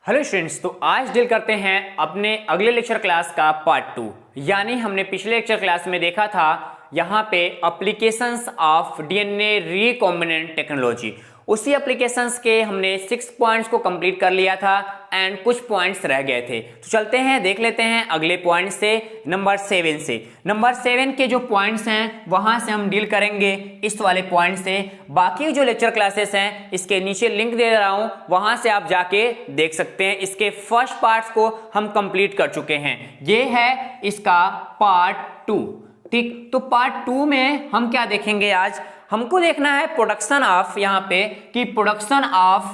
Hello students, तो आज deal करते हैं अपने अगले लेक्चर क्लास का पार्ट 2। यानी हमने पिछले लेक्चर क्लास में देखा था यहाँ पे applications of DNA recombinant technology. उसी एप्लीकेशंस के हमने 6 पॉइंट्स को कंप्लीट कर लिया था एंड कुछ पॉइंट्स रह गए थे। तो चलते हैं देख लेते हैं अगले पॉइंट से, नंबर 7 से। नंबर 7 के जो पॉइंट्स हैं वहां से हम डील करेंगे इस वाले पॉइंट से। बाकी जो लेक्चर क्लासेस हैं इसके नीचे लिंक दे रहा हूं, वहां से आप जाके देख सकते हैं। इसके फर्स्ट पार्ट्स को हम कंप्लीट कर चुके हैं। ये है इसका पार्ट 2। ठीक, तो पार्ट 2 में हम क्या देखेंगे? आज हमको देखना है प्रोडक्शन ऑफ, यहाँ पे कि प्रोडक्शन ऑफ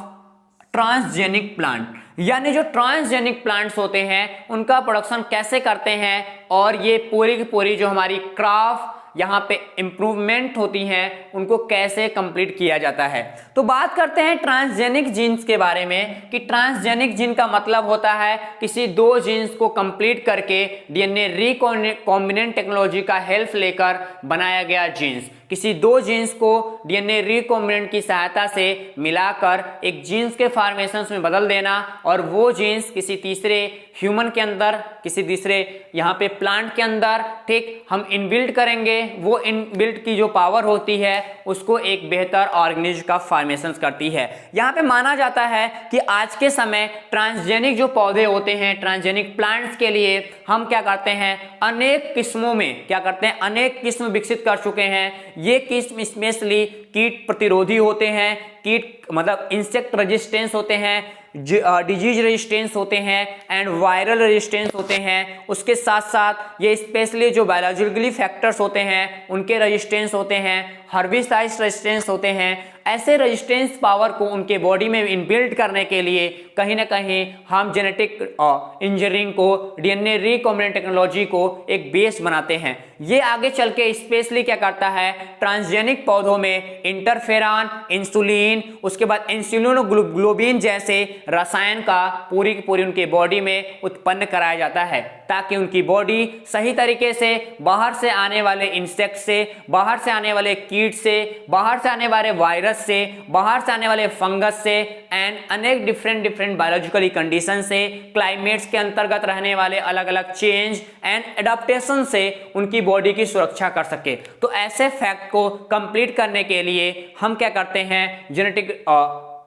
ट्रांसजेनिक प्लांट, यानी जो ट्रांसजेनिक प्लांट्स होते हैं उनका प्रोडक्शन कैसे करते हैं, और ये पूरी की पूरी जो हमारी क्रॉप यहाँ पे इंप्रूवमेंट होती हैं उनको कैसे कंप्लीट किया जाता है। तो बात करते हैं ट्रांसजेनिक जीन्स के बारे में कि ट्रांसजेनिक जीन का मतलब होता है किसी दो जीन्स को कंप्लीट करके डीएनए रिकॉम्बिनेंट टेक्नोलॉजी का हेल्प लेकर बनाया गया जीन्स। किसी दो जीन्स को डीएनए रिकॉम्बिनेंट की सहायता से मिलाकर एक जीन्स के फॉर्मेशंस में बदल देना, और वो जीन्स किसी तीसरे ह्यूमन के अंदर, किसी तीसरे यहाँ पे प्लांट के अंदर, ठीक, हम इनबिल्ट करेंगे। वो इनबिल्ट की जो पावर होती है उसको एक बेहतर ऑर्गेनिज्म का फॉर्मेशंस करती है। यहाँ पे माना जाता है कि आज के समय ट्रांसजेनिक जो पौधे होते हैं, ट्रांसजेनिक प्लांट्स के लिए हम क्या करते हैं, अनेक किस्मों में क्या करते हैं, अनेक किस्म विकसित कर चुके हैं। ये किस्म स्पेशली कीट प्रतिरोधी होते हैं, कीट मतलब इंसेक्ट रेजिस्टेंस होते हैं, डिजीज रेजिस्टेंस होते हैं एंड वायरल रेजिस्टेंस होते हैं। उसके साथ साथ ये स्पेशली जो बायोलॉजिकली फैक्टर्स होते हैं उनके रेजिस्टेंस होते हैं, हर्बिसाइड रेजिस्टेंस होते हैं। ऐसे रेजिस्टेंस पावर को उनके बॉडी में इनबिल्ट करने के लिए कहीं ना कहीं हम जेनेटिक इंजीनियरिंग को, डीएनए रिकॉम्बिनेंट टेक्नोलॉजी को एक बेस बनाते हैं। ये आगे चल के स्पेशली क्या करता है, ट्रांसजेनिक पौधों में इंटरफेरॉन, इंसुलिन, उसके बाद इंसुलिनोग्लोबिन जैसे रसायन का पूरी की पूरी उनके बॉडी में उत्पन्न कराया जाता है, ताकि उनकी बॉडी सही तरीके से बाहर से आने वाले इंसेक्ट से, बाहर से आने वाले कीट से, बाहर से आने वाले वायरस से, बाहर से आने वाले फंगस से एंड अनेक डिफरेंट बायोलॉजिकली कंडीशन से, क्लाइमेट्स के अंतर्गत रहने वाले अलग अलग चेंज एंड एडाप्टेशन से उनकी बॉडी की सुरक्षा कर सके। तो ऐसे फैक्ट को कंप्लीट करने के लिए हम क्या करते हैं, जेनेटिक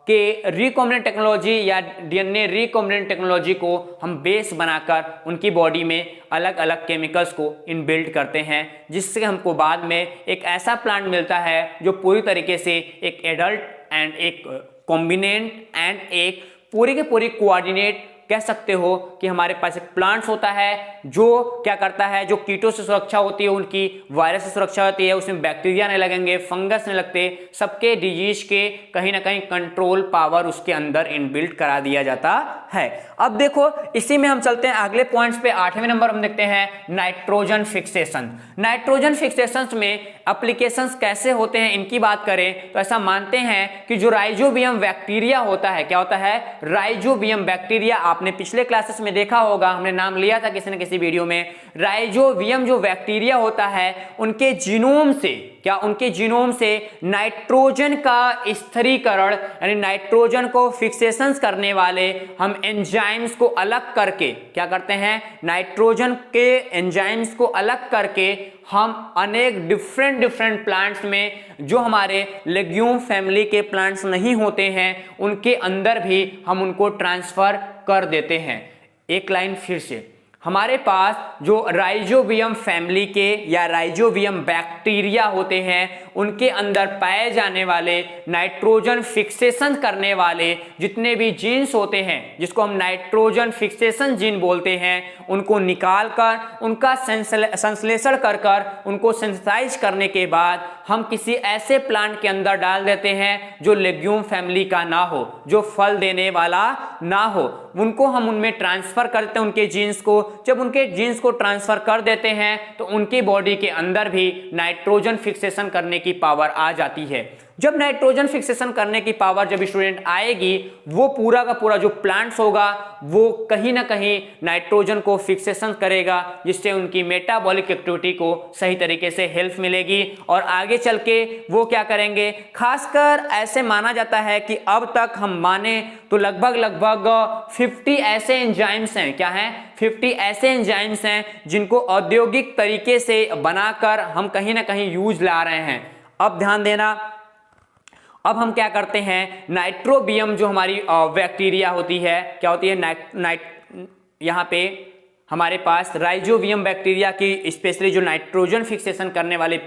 के रिकॉम्बिनेंट टेक्नोलॉजी या डीएनए रिकॉम्बिनेंट टेक्नोलॉजी को हम बेस बनाकर उनकी बॉडी में अलग अलग केमिकल्स को इनबिल्ट करते हैं, जिससे हमको बाद में एक ऐसा प्लांट मिलता है जो पूरी तरीके से एक एडल्ट एंड एक कॉम्बिनेंट एंड एक पूरी के पूरी कोऑर्डिनेट कह सकते हो कि हमारे पास एक प्लांट्स होता है जो क्या करता है, जो कीटों से सुरक्षा होती है उनकी, वायरस से सुरक्षा होती है, उसमें बैक्टीरिया नहीं लगेंगे, फंगस नहीं लगते, सबके डिजीज के कहीं ना कहीं कंट्रोल पावर उसके अंदर इनबिल्ट करा दिया जाता है। अब देखो इसी में हम चलते हैं अगले पॉइंट्स पे। 8वें नंबर हम देखते हैं नाइट्रोजन फिक्सेशन। नाइट्रोजन फिक्सेशन में एप्लीकेशंस कैसे होते हैं इनकी बात करें तो ऐसा मानते हैं कि जो राइजोबियम बैक्टीरिया होता है, क्या होता है, राइजोबियम बैक्टीरिया, आपने पिछले क्लासेस में देखा होगा, हमने नाम लिया था किसी न किसी वीडियो में। राइजोबियम जो बैक्टीरिया होता है उनके जीनोम से, क्या उनके जीनोम से नाइट्रोजन का स्थिरीकरण यानी नाइट्रोजन को फिक्सेशन करने वाले हम एंजाइम्स को अलग करके क्या करते हैं, नाइट्रोजन के एंजाइम्स को अलग करके हम अनेक डिफरेंट प्लांट्स में जो हमारे लेग्यूम फैमिली के प्लांट्स नहीं होते हैं उनके अंदर भी हम उनको ट्रांसफर कर देते हैं। एक लाइन फिर से, हमारे पास जो राइजोबियम फैमिली के या राइजोबियम बैक्टीरिया होते हैं उनके अंदर पाए जाने वाले नाइट्रोजन फिक्सेशन करने वाले जितने भी जीन्स होते हैं, जिसको हम नाइट्रोजन फिक्सेशन जीन बोलते हैं, उनको निकालकर उनका संश्लेषण कर उनको सिंथेसाइज करने के बाद हम किसी ऐसे प्लांट के अंदर डाल देते हैं जो लेग्यूम फैमिली का ना हो, जो फल देने वाला ना हो, उनको हम उनमें ट्रांसफर करते हैं उनके जीन्स को। जब उनके जीन्स को ट्रांसफर कर देते हैं तो उनकी बॉडी के अंदर भी नाइट्रोजन फिक्सेशन करने की पावर आ जाती है। जब नाइट्रोजन फिक्सेशन करने की पावर जब स्टूडेंट आएगी, वो पूरा का पूरा जो प्लांट्स होगा वो कहीं ना कहीं नाइट्रोजन को फिक्सेशन करेगा, जिससे उनकी मेटाबॉलिक एक्टिविटी को सही तरीके से हेल्प मिलेगी और आगे चल के वो क्या करेंगे। खासकर ऐसे माना जाता है कि अब तक हम माने तो लगभग 50 ऐसे एंजाइम्स हैं, क्या हैं, 50 ऐसे एंजाइम्स हैं जिनको औद्योगिक तरीके से बनाकर हम कहीं ना कहीं यूज ला रहे हैं। अब ध्यान देना, अब हम क्या करते हैं, नाइट्रोबियम जो हमारी बैक्टीरिया होती है, क्या होती है, यहाँ पे हमारे पास राइजोबियम बैक्टीरिया की स्पेशली जो नाइट्रोजन फिक्सेशन करने वाले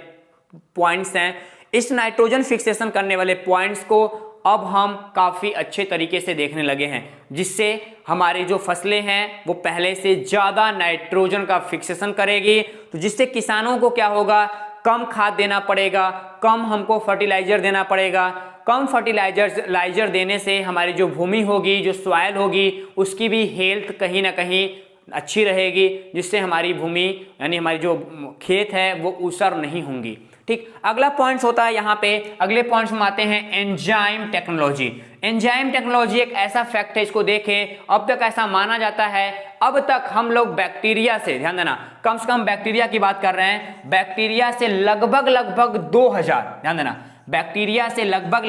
पॉइंट्स हैं, इस नाइट्रोजन फिक्सेशन करने वाले पॉइंट्स को अब हम काफ़ी अच्छे तरीके से देखने लगे हैं, जिससे हमारी जो फसलें हैं वो पहले से ज़्यादा नाइट्रोजन का फिक्सेशन करेगी, तो जिससे किसानों को क्या होगा, कम खाद देना पड़ेगा, कम हमको फर्टिलाइजर देना पड़ेगा। कम फर्टिलाइजर देने से हमारी जो भूमि होगी, जो सॉइल होगी, उसकी भी हेल्थ कहीं ना कहीं अच्छी रहेगी, जिससे हमारी भूमि यानी हमारी जो खेत है वो ऊसर नहीं होंगी। ठीक, अगला पॉइंट्स होता है यहाँ पे, अगले पॉइंट्स में आते हैं एंजाइम टेक्नोलॉजी। एंजाइम टेक्नोलॉजी एक ऐसा फैक्ट है, इसको देखें, अब तक ऐसा माना जाता है, अब तक हम लोग बैक्टीरिया से, ध्यान देना, कम से कम बैक्टीरिया की बात कर रहे हैं, बैक्टीरिया से लगभग 2000, ध्यान देना, बैक्टीरिया से लगभग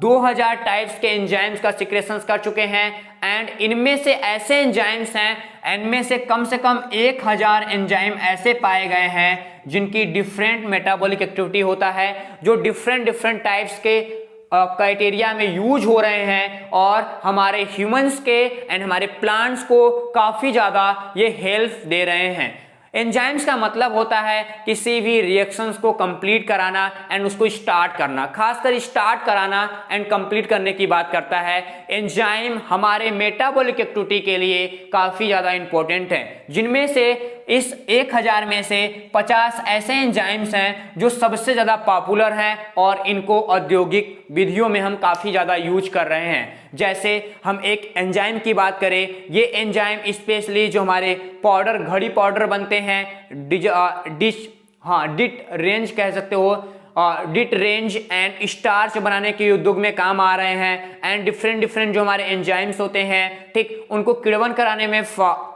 2000 टाइप्स के एंजाइम्स का सिक्रेशंस कर चुके हैं। एंड इनमें से ऐसे एंजाइम्स हैं, इनमें से कम 1000 एंजाइम ऐसे पाए गए हैं जिनकी डिफरेंट मेटाबॉलिक एक्टिविटी होता है, जो डिफरेंट टाइप्स के क्राइटेरिया में यूज हो रहे हैं और हमारे ह्यूमंस के एंड हमारे प्लांट्स को काफी ज्यादा ये हेल्प दे रहे हैं। एंजाइम्स का मतलब होता है किसी भी रिएक्शंस को कंप्लीट कराना एंड उसको स्टार्ट करना, खासकर स्टार्ट कराना एंड कंप्लीट करने की बात करता है। एंजाइम हमारे मेटाबॉलिक एक्टिविटी के लिए काफ़ी ज़्यादा इंपॉर्टेंट है, जिनमें से इस 1000 में से 50 ऐसे एंजाइम्स हैं जो सबसे ज़्यादा पॉपुलर हैं और इनको औद्योगिक विधियों में हम काफ़ी ज़्यादा यूज कर रहे हैं। जैसे हम एक एंजाइम की बात करें, ये एंजाइम स्पेशली जो हमारे पाउडर, घड़ी पाउडर बनते हैं, डिट रेंज कह सकते हो, डिट रेंज एंड स्टार्च बनाने के उद्योग में काम आ रहे हैं। एंड डिफरेंट जो हमारे एंजाइम्स होते हैं, ठीक, उनको किण्वन कराने में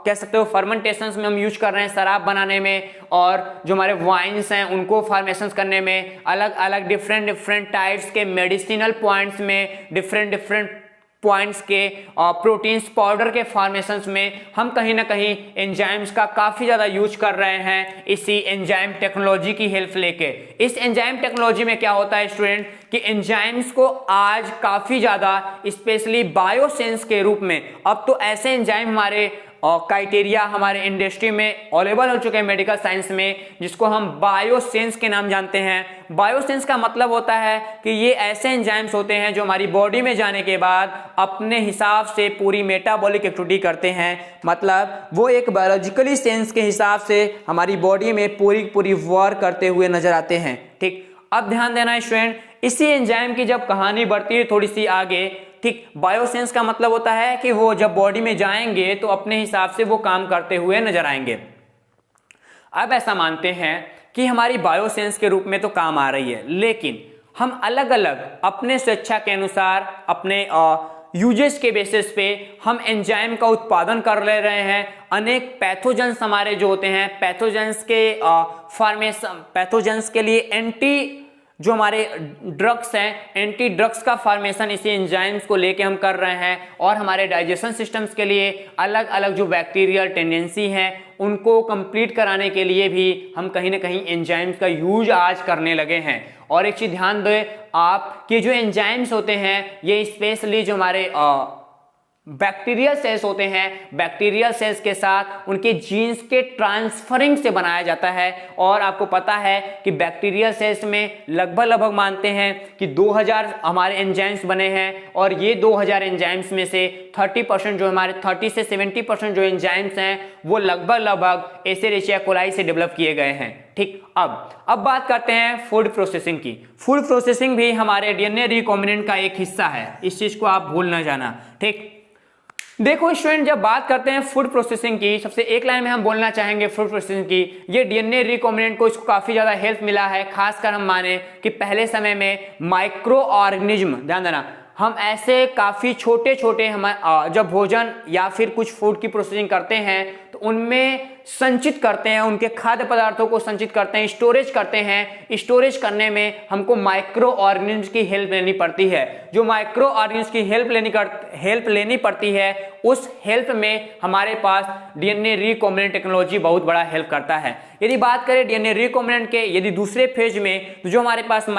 कह सकते हो, फर्मेंटेशंस में हम यूज कर रहे हैं, शराब बनाने में, और जो हमारे वाइन्स हैं उनको फॉर्मेशंस करने में, अलग अलग डिफरेंट टाइप्स के मेडिसिनल पॉइंट्स में, डिफरेंट पॉइंट्स के प्रोटीन्स पाउडर के फॉर्मेशंस में हम कहीं ना कहीं एंजाइम्स का काफ़ी ज़्यादा यूज कर रहे हैं, इसी एंजाइम टेक्नोलॉजी की हेल्प लेके। इस एंजाइम टेक्नोलॉजी में क्या होता है स्टूडेंट कि एंजाइम्स को आज काफ़ी ज़्यादा स्पेशली बायोसेंस के रूप में, अब तो ऐसे एंजाइम हमारे क्राइटेरिया हमारे इंडस्ट्री में अवेलेबल हो चुके हैं मेडिकल साइंस में, जिसको हम बायोसेंस के नाम जानते हैं। बायोसेंस का मतलब होता है कि ये ऐसे एंजाइम्स होते हैं जो हमारी बॉडी में जाने के बाद अपने हिसाब से पूरी मेटाबॉलिक एक्टिविटी करते हैं, मतलब वो एक बायोलॉजिकली सेंस के हिसाब से हमारी बॉडी में पूरी वर्क करते हुए नजर आते हैं। ठीक, अब ध्यान देना स्टूडेंट, इसी एंजाइम की जब कहानी बढ़ती है थोड़ी सी आगे, ठीक, बायोसेंस का मतलब होता है कि वो जब बॉडी में जाएंगे तो अपने हिसाब से वो काम करते हुए नजर आएंगे। अब ऐसा मानते हैं कि हमारी बायोसेंस के रूप में तो काम आ रही है, लेकिन हम अलग अलग अपने स्वेच्छा के अनुसार अपने यूजेस के बेसिस पे हम एंजाइम का उत्पादन कर ले रहे हैं। अनेक पैथोजेंस हमारे जो होते हैं, पैथोजेंस के फॉर्मेशन, पैथोजेंस के लिए एंटी जो हमारे ड्रग्स हैं, एंटी ड्रग्स का फॉर्मेशन इसी एंजाइम्स को लेके हम कर रहे हैं, और हमारे डाइजेशन सिस्टम्स के लिए अलग अलग जो बैक्टीरियल टेंडेंसी हैं उनको कंप्लीट कराने के लिए भी हम कहीं ना कहीं एंजाइम्स का यूज आज करने लगे हैं। और एक चीज ध्यान दें आप कि जो एंजाइम्स होते हैं ये स्पेशली जो हमारे बैक्टीरियल सेल्स होते हैं, बैक्टीरियल सेल्स के साथ उनके जीन्स के ट्रांसफरिंग से बनाया जाता है। और आपको पता है कि बैक्टीरियल सेल्स में लगभग मानते हैं कि 2000 हमारे एंजाइम्स बने हैं, और ये 2000 एंजाइम्स में से 30% जो हमारे 30 से 70% जो एंजाइम्स हैं वो लगभग एस्चेरिचिया कोलाई से डेवलप किए गए हैं। ठीक, अब बात करते हैं फूड प्रोसेसिंग की। फूड प्रोसेसिंग भी हमारे डीएनए रिकॉम्बिनेंट का एक हिस्सा है, इस चीज को आप भूल ना जाना। ठीक, देखो स्टूडेंट, जब बात करते हैं फूड प्रोसेसिंग की, सबसे एक लाइन में हम बोलना चाहेंगे फूड प्रोसेसिंग की, ये डीएनए रिकॉम्बिनेंट को इसको काफी ज्यादा हेल्प मिला है। खासकर हम माने कि पहले समय में माइक्रो ऑर्गेनिज्म, ध्यान देना, हम ऐसे काफी छोटे छोटे हम जब भोजन या फिर कुछ फूड की प्रोसेसिंग करते हैं तो उनमें संचित करते हैं, उनके खाद्य पदार्थों को संचित करते हैं, स्टोरेज करते हैं। स्टोरेज करने में हमको माइक्रो ऑर्गेनिज्म की हेल्प लेनी पड़ती है। जो माइक्रो ऑर्गेनिज्म की हेल्प लेनी पड़ती है, उस हेल्प में हमारे पास डीएनए रिकॉम्बिनेंट टेक्नोलॉजी बहुत बड़ा हेल्प करता है। यदि बात करें डीएनए रिकॉम्बिनेंट के यदि दूसरे फेज में, तो जो हमारे पास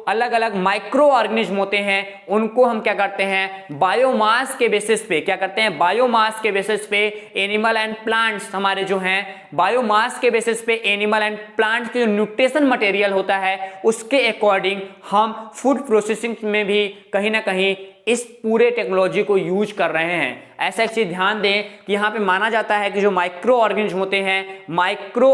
अलग अलग माइक्रो ऑर्गेनिज्म होते हैं, उनको हम क्या करते हैं, बायोमास के बेसिस पे क्या करते हैं, बायोमास के बेसिस पे एनिमल एंड प्लांट्स हमारे जो हैं, बायोमास के बेसिस पे एनिमल एंड प्लांट्स के जो न्यूट्रिशन मटेरियल होता है, उसके अकॉर्डिंग हम फूड प्रोसेसिंग में भी कहीं ना कहीं इस पूरे टेक्नोलॉजी को यूज कर रहे हैं। ऐसा एक चीज ध्यान दें कि यहाँ पे माना जाता है कि जो माइक्रो ऑर्गेनिज्म होते हैं, माइक्रो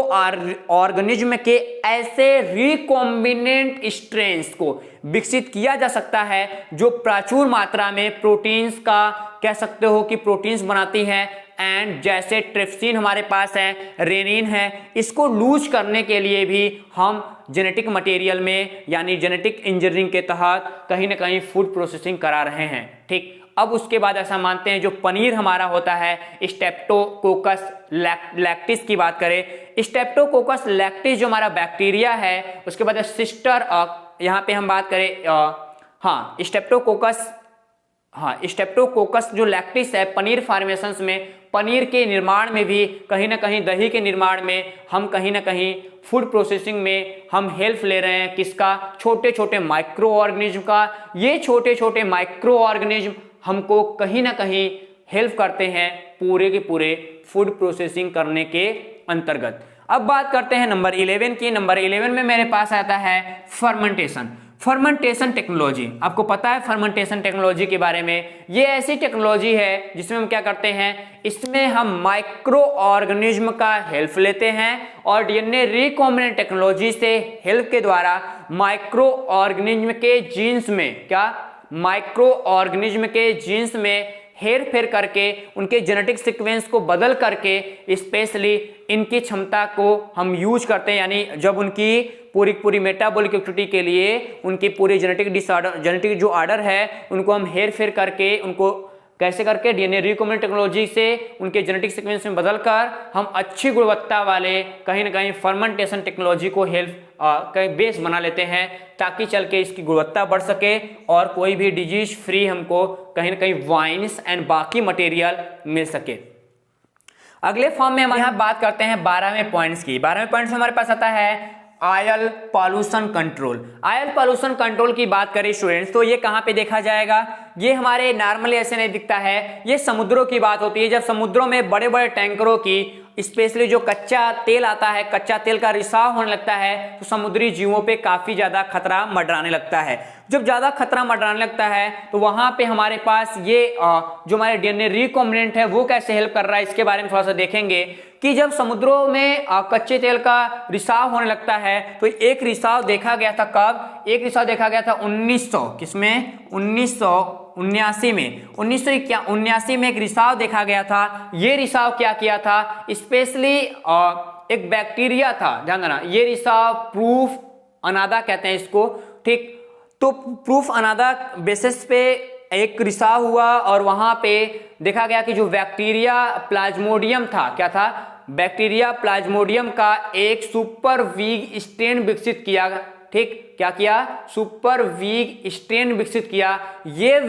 ऑर्गेनिज्म के ऐसे रिकॉम्बिनेंट स्ट्रेन्स को विकसित किया जा सकता है जो प्रचुर मात्रा में प्रोटीन्स का, कह सकते हो कि प्रोटीन्स बनाती हैं। एंड जैसे ट्रिप्सिन हमारे पास है, रेनिन है, इसको लूज करने के लिए भी हम जेनेटिक मटेरियल में यानी जेनेटिक इंजीनियरिंग के तहत कहीं ना कहीं फूड प्रोसेसिंग करा रहे हैं। ठीक, अब उसके बाद ऐसा मानते हैं जो पनीर हमारा होता है, स्ट्रेप्टोकोकस लैक्टिस की बात करें, स्ट्रेप्टोकोकस लैक्टिस जो हमारा बैक्टीरिया है, उसके बाद सिस्टर, यहाँ पे हम बात करें स्ट्रेप्टोकोकस जो लैक्टिस है, पनीर फॉर्मेशंस में, पनीर के निर्माण में भी कहीं ना कहीं, दही के निर्माण में हम कहीं ना कहीं फूड प्रोसेसिंग में हम हेल्प ले रहे हैं। किसका, छोटे छोटे माइक्रो ऑर्गेनिज्म का। ये छोटे छोटे माइक्रो ऑर्गेनिज्म हमको कहीं ना कहीं हेल्प करते हैं पूरे के पूरे फूड प्रोसेसिंग करने के अंतर्गत। अब बात करते हैं नंबर 11 की। नंबर 11 में मेरे पास आता है फर्मेंटेशन टेक्नोलॉजी। आपको पता है फर्मेंटेशन टेक्नोलॉजी के बारे में, ये ऐसी टेक्नोलॉजी है जिसमें हम क्या करते हैं, इसमें हम माइक्रो ऑर्गेनिज्म का हेल्प लेते हैं और डीएनए रिकॉम्बिनेंट टेक्नोलॉजी से हेल्प के द्वारा माइक्रो ऑर्गेनिज्म के जीन्स में माइक्रो ऑर्गेनिज्म के जीन्स में हेर फेर करके उनके जेनेटिक सीक्वेंस को बदल करके स्पेशली इनकी क्षमता को हम यूज करते हैं। यानी जब उनकी पूरी मेटाबॉलिक एक्टिविटी के लिए उनकी पूरी जेनेटिक जो ऑर्डर है, उनको हम हेर फेर करके, उनको कैसे करके डीएनए रिकॉम्बिनेंट टेक्नोलॉजी से उनके जेनेटिक सीक्वेंस में बदलकर हम अच्छी गुणवत्ता वाले कहीं ना कहीं फर्मेंटेशन टेक्नोलॉजी को कहीं बेस बना लेते हैं, ताकि चल के इसकी गुणवत्ता बढ़ सके और कोई भी डिजीज फ्री हमको कहीं ना कहीं वाइन्स एंड बाकी मटेरियल मिल सके। अगले फॉर्म में हम यहाँ बात करते हैं 12वें पॉइंट्स की। 12वें पॉइंट्स में हमारे पास आता है oil pollution control. Oil pollution control की बात करें स्टूडेंट्स, तो ये कहाँ पे देखा जाएगा, ये हमारे नॉर्मली ऐसे नहीं दिखता है, ये समुद्रों की बात होती है। जब समुद्रों में बड़े बड़े टैंकरों की स्पेशली जो कच्चा तेल आता है, कच्चा तेल का रिसाव होने लगता है, तो समुद्री जीवों पे काफी ज्यादा खतरा मंडराने लगता है। जब ज्यादा खतरा मंडराने लगता है तो वहां पे हमारे पास ये जो हमारे डीएनए रिकॉम्बिनेंट है वो कैसे हेल्प कर रहा है, इसके बारे में थोड़ा सा देखेंगे कि जब समुद्रों में कच्चे तेल का रिसाव होने लगता है, तो एक रिसाव देखा गया था कब, एक रिसाव देखा गया था 1979 में 1979 में एक रिसाव देखा गया था। ये रिसाव क्या किया था, स्पेशली एक बैक्टीरिया था, ध्यान देना, ये रिसाव प्रूफ अनादा कहते हैं इसको। ठीक, तो प्रूफ अनादा बेसिस पे एक रिसाव हुआ और वहां पे देखा गया कि जो बैक्टीरिया प्लाज्मोडियम था, क्या था, बैक्टीरिया प्लाज्मोडियम का एक सुपर वीक स्ट्रेन विकसित किया। ठीक, क्या किया, सुपर वीक स्ट्रेन विकसित किया। ये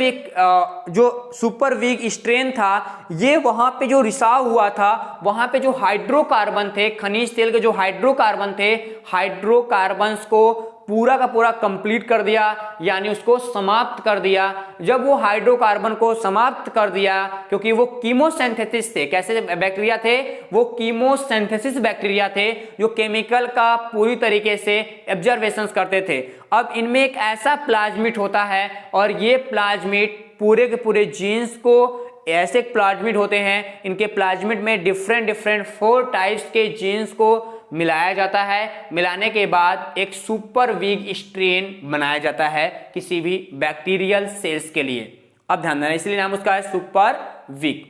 जो सुपर वीक स्ट्रेन था, ये वहां पे जो रिसाव हुआ था, वहां पे जो हाइड्रोकार्बन थे, खनिज तेल के जो हाइड्रोकार्बन थे, हाइड्रोकार्बन्स को पूरा का पूरा कंप्लीट कर दिया, यानी उसको समाप्त कर दिया। जब वो हाइड्रोकार्बन को समाप्त कर दिया, क्योंकि वो कीमोसिंथेसिस थे, कैसे बैक्टीरिया थे, वो कीमोसिंथेसिस बैक्टीरिया थे जो केमिकल का पूरी तरीके से ऑब्जर्वेशंस करते थे। अब इनमें एक ऐसा प्लाज्मिड होता है और ये प्लाज्मिड पूरे के पूरे जीन्स को, ऐसे प्लाज्मिड होते हैं, इनके प्लाज्मिड में डिफरेंट 4 टाइप्स के जीन्स को मिलाया जाता है। मिलाने के बाद एक सुपर वीक स्ट्रेन बनाया जाता है किसी भी बैक्टीरियल सेल्स के लिए। अब ध्यान देना, इसलिए नाम उसका है सुपर वीक।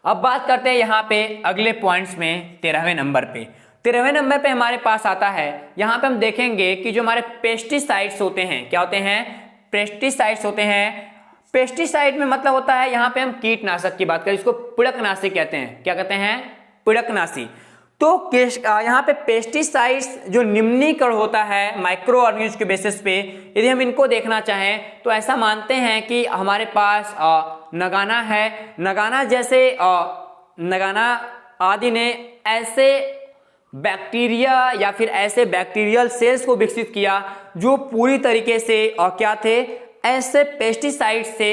अब बात करते हैं यहाँ पे अगले पॉइंट्स में 13वें नंबर पे। 13वें नंबर पे हमारे पास आता है, यहाँ पे हम देखेंगे कि जो हमारे पेस्टिसाइड्स होते हैं, क्या होते हैं, पेस्टिसाइड्स होते हैं। पेस्टिसाइड में मतलब होता है, यहाँ पे हम कीटनाशक की बात करें, इसको पीड़कनाशी कहते हैं। क्या कहते हैं, पीड़कनाशी। तो यहाँ पे पेस्टिसाइड्स जो निम्नीकरण होता है माइक्रो ऑर्गेनिज्म के बेसिस पे, यदि हम इनको देखना चाहें तो ऐसा मानते हैं कि हमारे पास नगाना है। नगाना जैसे नगाना आदि ने ऐसे बैक्टीरिया या फिर ऐसे बैक्टीरियल सेल्स को विकसित किया जो पूरी तरीके से क्या थे, ऐसे पेस्टिसाइड से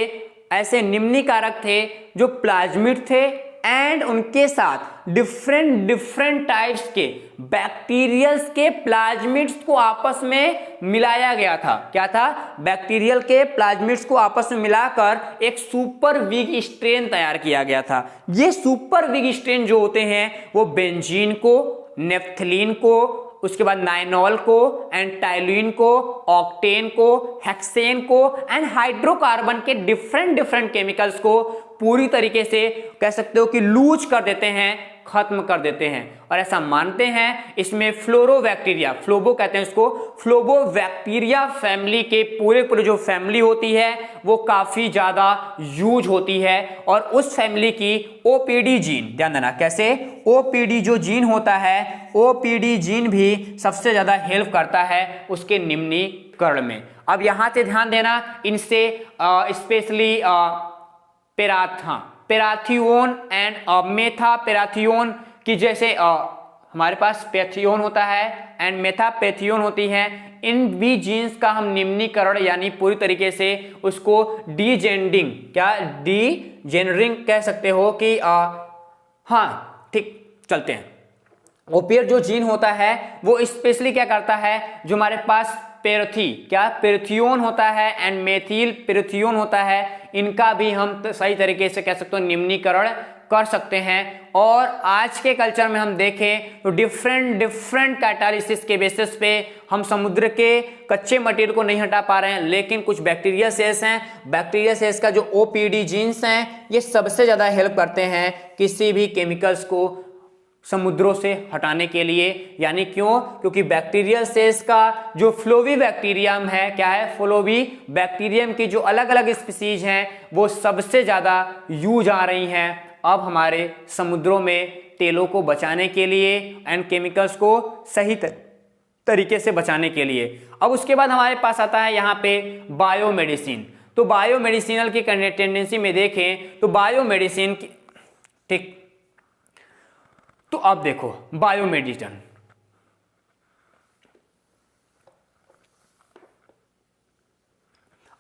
ऐसे निम्नीकारक थे जो प्लाज्मिड थे एंड उनके साथ डिफरेंट टाइप्स के बैक्टीरियल्स के प्लाज्मिड्स को आपस में मिलाया गया था। क्या था, बैक्टीरियल के प्लाज्मिड्स को आपस में मिलाकर एक सुपर वीक स्ट्रेन तैयार किया गया था। ये सुपर वीक स्ट्रेन जो होते हैं वो बेंजीन को, नेफ्थलीन को, उसके बाद नाइनॉल को, एंड टाइलुइन को, ऑक्टेन को, हेक्सेन को एंड हाइड्रोकार्बन के डिफरेंट केमिकल्स को पूरी तरीके से कह सकते हो कि लूज कर देते हैं, खत्म कर देते हैं। और ऐसा मानते हैं इसमें फ्लोरोबैक्टीरिया, फ्लोबो कहते हैं इसको, फ्लोबोबैक्टीरिया फैमिली के पूरे जो फैमिली होती है वो काफी ज्यादा यूज होती है। और उस फैमिली की ओपीडी जीन, ध्यान देना कैसे, ओपीडी जो जीन होता है, ओपीडी जीन भी सबसे ज्यादा हेल्प करता है उसके निम्नीकरण में। अब यहां से ध्यान देना, इनसे स्पेशली पेराथियोन एंड मेथापेराथियोन की जैसे हमारे पास पैथियोन होता है एंड मेथापेथियोन होती है, इन भी जीन्स का हम निम्नीकरण यानी पूरी तरीके से उसको डीजेंडिंग, क्या डीजेनरिंग कह सकते हो कि हाँ ठीक चलते हैं। ओपियर जो जीन होता है वो स्पेशली क्या करता है, जो हमारे पास पेरथियोन होता है एंड मेथिल पेरथियोन होता है, इनका भी हम सही तरीके से कह सकते हो निम्नीकरण कर सकते हैं। और आज के कल्चर में हम देखें तो डिफरेंट कैटालिसिस के बेसिस पे हम समुद्र के कच्चे मटेरियल को नहीं हटा पा रहे हैं, लेकिन कुछ बैक्टीरिया सेल्स हैं, बैक्टीरिया सेल्स का जो ओपीडी जीन्स हैं ये सबसे ज्यादा हेल्प करते हैं किसी भी केमिकल्स को समुद्रों से हटाने के लिए। यानी क्यों, क्योंकि बैक्टीरियल सेल्स का जो फ्लोवी बैक्टीरियम है, क्या है, फ्लोवी बैक्टीरियम की जो अलग अलग स्पीसीज हैं वो सबसे ज्यादा यूज आ रही हैं अब हमारे समुद्रों में तेलों को बचाने के लिए एंड केमिकल्स को सही तरीके से बचाने के लिए। अब उसके बाद हमारे पास आता है यहाँ पे बायोमेडिसिन। तो बायोमेडिसिनल की टेंडेंसी में देखें तो बायोमेडिसिन की, ठीक, तो अब देखो बायोमेडिसिन,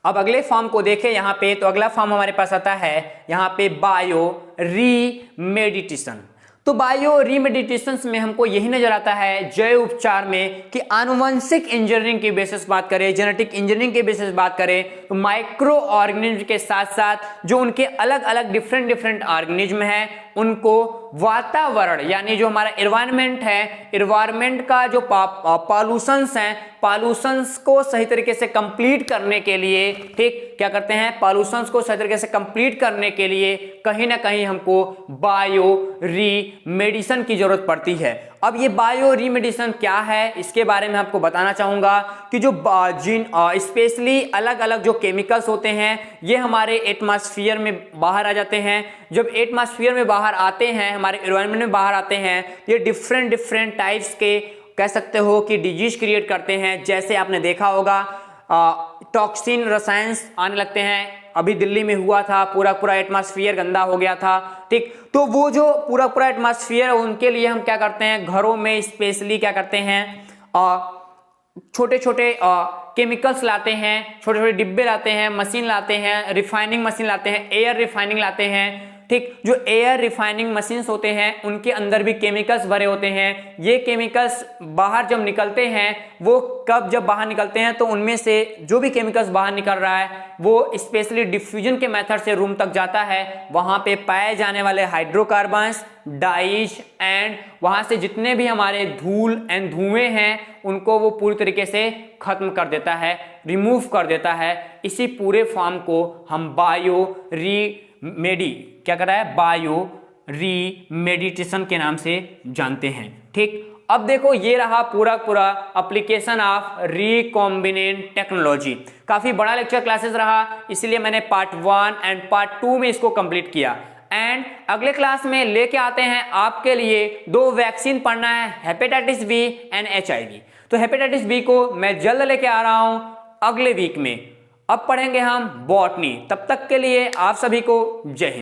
अब अगले फॉर्म को देखें यहाँ पे, तो अगला फॉर्म हमारे पास आता है यहाँ पे बायो रीमेडिटेशन। तो बायो रीमेडिटेशन में हमको यही नजर आता है जैव उपचार में कि आनुवंशिक इंजीनियरिंग की बेसिस बात करें, जेनेटिक इंजीनियरिंग के बेसिस बात करें तो माइक्रो ऑर्गेनिज्म के साथ साथ जो उनके अलग अलग डिफरेंट ऑर्गेनिज्म हैं उनको वातावरण यानी जो हमारा एनवायरनमेंट है, एनवायरनमेंट का जो पॉल्यूशंस हैं, पॉल्यूशंस को सही तरीके से कंप्लीट करने के लिए, ठीक, क्या करते हैं, पॉल्यूशंस को सही तरीके से कंप्लीट करने के लिए कहीं ना कहीं हमको बायो रीमेडिसन की जरूरत पड़ती है। अब ये बायो रीमेडिसन क्या है इसके बारे में आपको बताना चाहूंगा कि जो जिन स्पेशली अलग अलग जो केमिकल्स होते हैं ये हमारे एटमॉस्फेयर में बाहर आ जाते हैं। जब एटमॉस्फेयर में बाहर आते हैं, हमारे एनवायरनमेंट में बाहर आते हैं, ये डिफरेंट टाइप्स के कह सकते हो कि डिजीज क्रिएट करते हैं। जैसे आपने देखा होगा टॉक्सिन रसायन आने लगते हैं, अभी दिल्ली में हुआ था, पूरा एटमॉस्फेयर गंदा हो गया था, ठीक। तो वो जो पूरा एटमॉस्फेयर उनके लिए हम क्या करते हैं, घरों में स्पेशली क्या करते हैं, छोटे केमिकल्स लाते हैं, छोटे डिब्बे लाते हैं, मशीन लाते हैं, रिफाइनिंग मशीन लाते हैं, एयर रिफाइनिंग लाते हैं, ठीक। जो एयर रिफाइनिंग मशीन्स होते हैं उनके अंदर भी केमिकल्स भरे होते हैं। ये केमिकल्स बाहर जब निकलते हैं, वो कब जब बाहर निकलते हैं तो उनमें से जो भी केमिकल्स बाहर निकल रहा है वो स्पेशली डिफ्यूजन के मेथड से रूम तक जाता है। वहां पे पाए जाने वाले हाइड्रोकार्बन्स, डाइज एंड वहां से जितने भी हमारे धूल एंड धुएं हैं उनको वो पूरी तरीके से खत्म कर देता है, रिमूव कर देता है। इसी पूरे फॉर्म को हम क्या कर रहा है, बायो रीमेडिटेशन के नाम से जानते हैं। ठीक। अब देखो ये रहा पूरा एप्लीकेशन ऑफ रिकॉम्बिनेंट टेक्नोलॉजी। काफी बड़ा लेक्चर क्लासेस रहा, इसलिए मैंने पार्ट 1 एंड पार्ट 2 में इसको कंप्लीट किया। एंड अगले क्लास में लेके आते हैं आपके लिए 2 वैक्सीन पढ़ना है, हेपेटाइटिस बी एंड HIV। तो हेपेटाइटिस बी को मैं जल्द लेके आ रहा हूं अगले वीक में। अब पढ़ेंगे हम बॉटनी। तब तक के लिए आप सभी को जय हिंद।